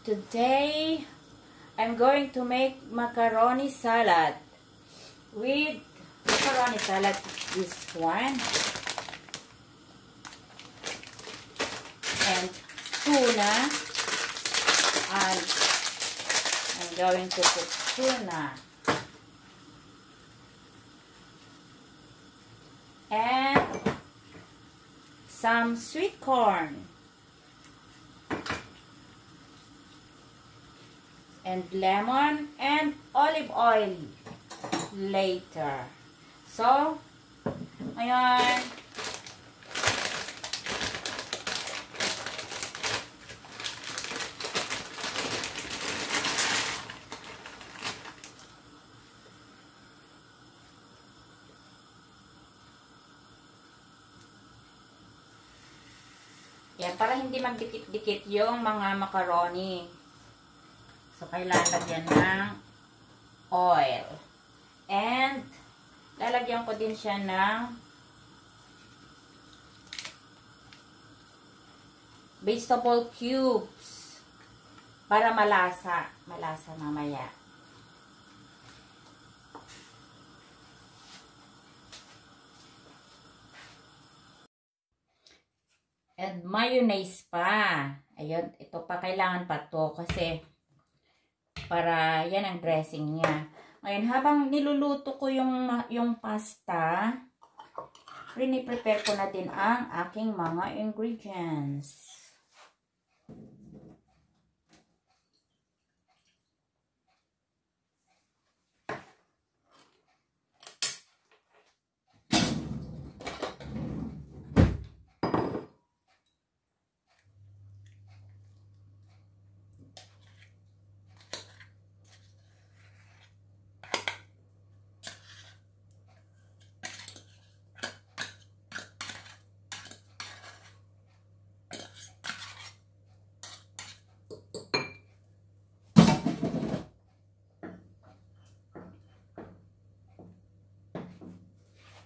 Today, I'm going to make macaroni salad. With macaroni salad, this one. And tuna. And I'm going to put tuna. And some sweet corn. And lemon and olive oil later. So, ngayon, yan, para hindi magdikit-dikit yung mga macaroni. So, kailangan lagyan ng oil. And, lalagyan ko din siya ng vegetable cubes para malasa. Malasa mamaya. And mayonnaise pa. Ayun, ito pa, kailangan pa to kasi para yan ang dressing niya. Ngayon, habang niluluto ko yung pasta, prepare ko na din ang aking mga ingredients.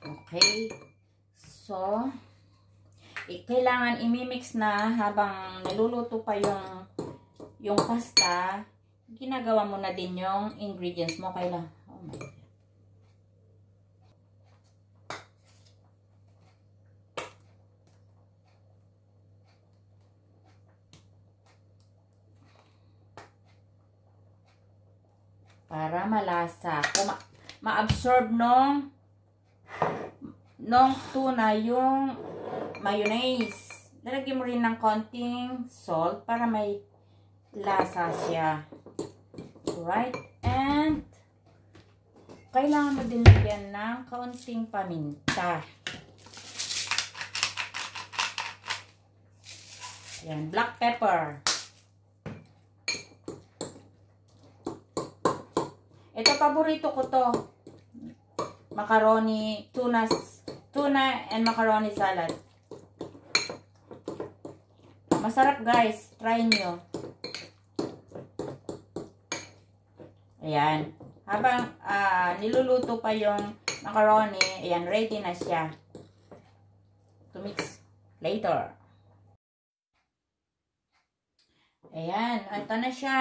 Okay. So, kailangan imimix na habang niluluto pa yung pasta. Ginagawa mo na din yung ingredients mo. Kailangan. Oh my God. Para malasa. Ma-absorb nung tuna yung mayonnaise. Lalagyan mo rin ng konting salt para may lasa siya. Right? And kailangan mo din lagyan ng kaunting paminta. Yan, black pepper. Ito, paborito ko to. Macaroni, tuna and macaroni salad. Masarap, guys. Try nyo. Ayan. Habang niluluto pa yung macaroni, ayan, ready na siya to mix later. Ayan. Ito na siya.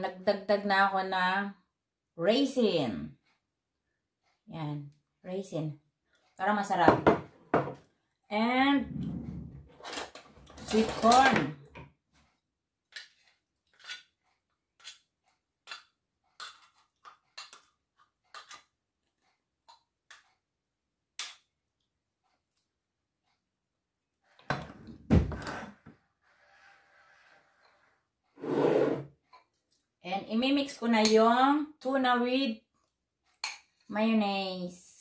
Nagdagdag na ako ng raisin. Yan. Raisin. Para masarap. And sweet corn. And imimix ko na yung tuna with mayonnaise.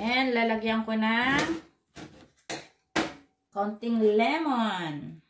And lalagyan ko ng konting lemon.